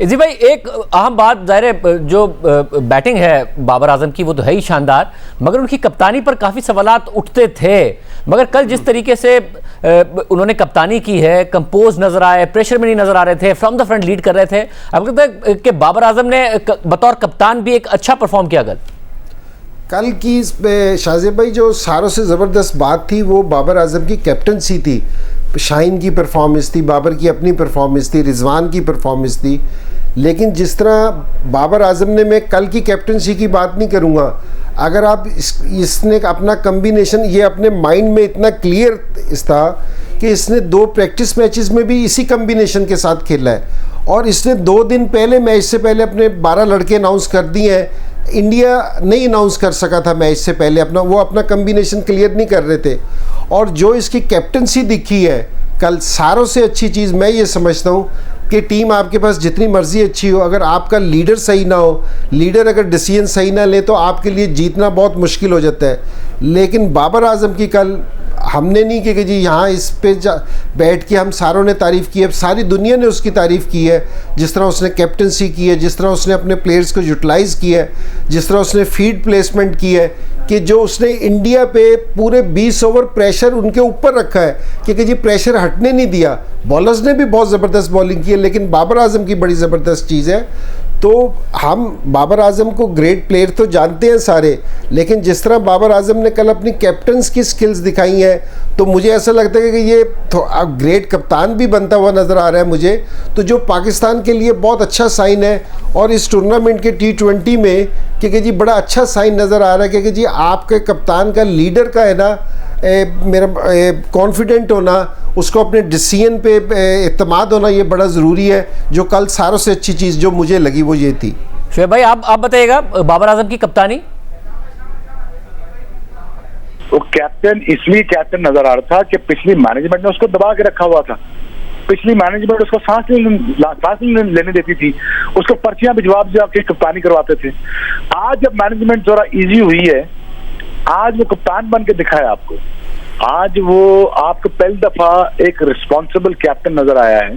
जी भाई, एक अहम बात जाहिर है, जो बैटिंग है बाबर आजम की वो तो है ही शानदार, मगर उनकी कप्तानी पर काफ़ी सवालात उठते थे। मगर कल जिस तरीके से उन्होंने कप्तानी की है, कंपोज नजर आए, प्रेशर में नहीं नजर आ रहे थे, फ्रॉम द फ्रंट लीड कर रहे थे। अब लगता है कि बाबर आजम ने बतौर कप्तान भी एक अच्छा परफॉर्म किया कल की शाहजेब भाई जो सारों से ज़बरदस्त बात थी वो बाबर आजम की कैप्टनसी थी। शाहीन की परफॉर्मेंस थी, बाबर की अपनी परफॉर्मेंस थी, रिजवान की परफॉर्मेंस थी। लेकिन जिस तरह बाबर आजम ने, मैं कल की कैप्टनसी की बात नहीं करूँगा, अगर आप इसने अपना कम्बिनेशन ये अपने माइंड में इतना क्लियर था कि इसने 2 प्रैक्टिस मैचेस में भी इसी कम्बिनेशन के साथ खेला है, और इसने 2 दिन पहले, मैच से पहले अपने 12 लड़के अनाउंस कर दिए हैं। इंडिया नहीं अनाउंस कर सका था मैच से पहले, वो अपना कम्बिनेशन क्लियर नहीं कर रहे थे। और जो इसकी कैप्टनसी दिखी है कल, सारों से अच्छी चीज़ मैं ये समझता हूँ कि टीम आपके पास जितनी मर्जी अच्छी हो, अगर आपका लीडर सही ना हो, लीडर अगर डिसीजन सही ना ले, तो आपके लिए जीतना बहुत मुश्किल हो जाता है। लेकिन बाबर आजम की कल हमने नहीं कि जी यहाँ इस पे बैठ के हम सारों ने तारीफ़ की है, सारी दुनिया ने उसकी तारीफ़ की है। जिस तरह उसने कैप्टनसी की है, जिस तरह उसने अपने प्लेयर्स को यूटिलाइज़ किया है, जिस तरह उसने फील्ड प्लेसमेंट की है, कि जो उसने इंडिया पे पूरे 20 ओवर प्रेशर उनके ऊपर रखा है कि जी प्रेशर हटने नहीं दिया। बॉलर्स ने भी बहुत ज़बरदस्त बॉलिंग की है, लेकिन बाबर आजम की बड़ी ज़बरदस्त चीज़ है। तो हम बाबर आजम को ग्रेट प्लेयर तो जानते हैं सारे, लेकिन जिस तरह बाबर आजम ने कल अपनी कैप्टन्स की स्किल्स दिखाई हैं, तो मुझे ऐसा लगता है कि ये ग्रेट कप्तान भी बनता हुआ नज़र आ रहा है मुझे। तो जो पाकिस्तान के लिए बहुत अच्छा साइन है, और इस टूर्नामेंट के T20 में कि जी बड़ा अच्छा साइन नज़र आ रहा है कि जी आपके कप्तान का, लीडर का है ना, मेरा कॉन्फिडेंट होना, उसको अपने डिसीजन पे एतमाद होना, ये बड़ा ज़रूरी है। जो कल सारों से अच्छी चीज़ जो मुझे लगी वो ये थी। शुएब भाई, आप बताइएगा बाबर आजम की कप्तानी। वो कैप्टन इसलिए कैप्टन नजर आ रहा था कि पिछली मैनेजमेंट ने उसको दबा के रखा हुआ था। पिछली मैनेजमेंट उसको सांस नहीं लेने देती थी, उसको पर्चियां भिजवा के कप्तानी करवाते थे। आज जब मैनेजमेंट थोड़ा इजी हुई है, आज वो कप्तान बन के दिखाया आपको। आज वो आपको पहली दफा एक रिस्पॉन्सिबल कैप्टन नजर आया है,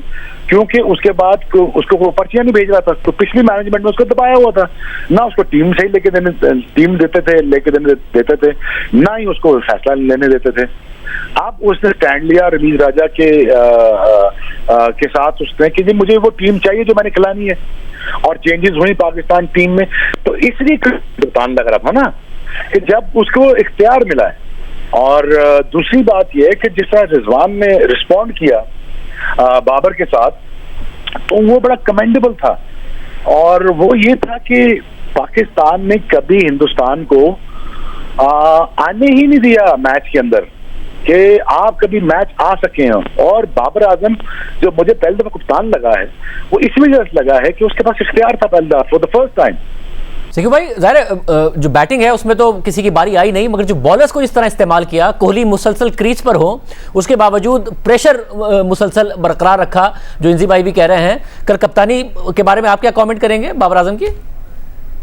क्योंकि उसके बाद उसको वो पर्चियां नहीं भेज रहा था। तो पिछली मैनेजमेंट में उसको दबाया हुआ था, ना उसको टीम सही लेके देते थे, ना ही उसको फैसला लेने देते थे। अब उसने स्टैंड लिया रिलीज राजा के साथ उसने कि जी मुझे वो टीम चाहिए जो मैंने खिलानी है, और चेंजेस हुई पाकिस्तान टीम में। तो इसलिए कप्तान लग रहा था ना कि जब उसको इख्तियार मिला है। और दूसरी बात यह है कि जिस तरह रिजवान ने रिस्पॉन्ड किया बाबर के साथ, तो वो बड़ा कमेंडेबल था। और वो ये था कि पाकिस्तान ने कभी हिंदुस्तान को आने ही नहीं दिया मैच के अंदर, कि आप कभी मैच आ सके हो। और बाबर आजम जो मुझे पहले दफा कप्तान लगा है, वो इस वजह से लगा है कि उसके पास इख्तियार था पहले फॉर द फर्स्ट टाइम। देखिए भाई, ज़ाहिर जो बैटिंग है उसमें तो किसी की बारी आई नहीं, मगर जो बॉलर्स को जिस तरह इस्तेमाल किया, कोहली मुसलसल क्रीज पर हो, उसके बावजूद प्रेशर मुसलसल बरकरार रखा, जो इंजी भाई भी कह रहे हैं। कल कप्तानी के बारे में आप क्या कमेंट करेंगे बाबर आजम की?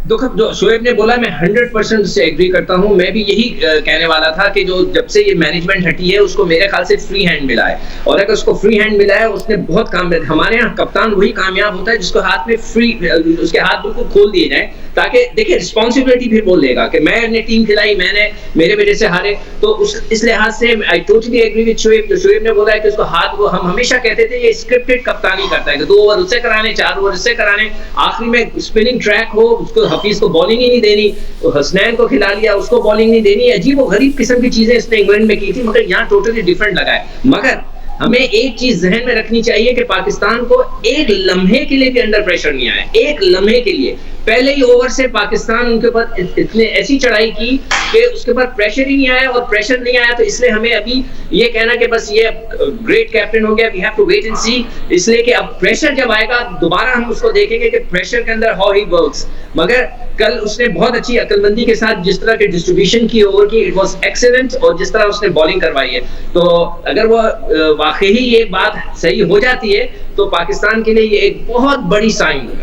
जो शोएब ने बोला, मैं 100% से एग्री करता हूं। मैं भी यही कहने वाला था कि जो जब से ये मैनेजमेंट हटी है, उसको मेरे ख्याल से फ्री हैंड मिला है, और अगर उसको फ्री हैंड मिला है, उसने बहुत काम। हमारे यहाँ कप्तान वही कामयाब होता है जिसको हाथ में उसके हाथ बिल्कुल खोल दिए जाए, ताकि देखिए रिस्पॉन्सिबिलिटी फिर बोल लेगा कि मैंने टीम खिलाई, मैंने मेरे वजह से हारे। तो इस लिहाज से I totally agree with Shoaib. जो शोएब ने बोला है कि उसको हाथ, वो हम हमेशा कहते थे ये स्क्रिप्टेड कप्तानी करता है कि 2 ओवर उससे कराने, 4 ओवर इससे कराने, आखिरी में स्पिनिंग ट्रैक हो, उसको हफीज को बॉलिंग ही नहीं देनी, तो हसनैन को खिला लिया, उसको बॉलिंग नहीं देनी। अजीब और गरीब किस्म की चीजें इसने इंग्लैंड में की थी, मगर यहाँ टोटली डिफरेंट लगा है। मगर हमें एक चीज जहन में रखनी चाहिए कि पाकिस्तान को एक लम्हे के लिए भी अंडर प्रेशर नहीं आया, एक लम्हे के लिए। पहले ही ओवर से पाकिस्तान उनके ऊपर इतने ऐसी चढ़ाई की कि उसके ऊपर प्रेशर ही नहीं आया, और प्रेशर नहीं आया तो इसलिए हमें अभी ये कहना कि बस ये ग्रेट कैप्टन हो गया, we have to wait and see. इसलिए कि अब प्रेशर जब आएगा दोबारा हम उसको देखेंगे कि प्रेशर के अंदर हाउ ही वर्क्स। मगर कल उसने बहुत अच्छी अक्लमंदी के साथ जिस तरह के डिस्ट्रीब्यूशन की ओवर की, इट वाज एक्सीलेंट, और जिस तरह उसने बॉलिंग करवाई है, तो अगर वो वाकई ही ये बात सही हो जाती है तो पाकिस्तान के लिए ये एक बहुत बड़ी साइन होगा।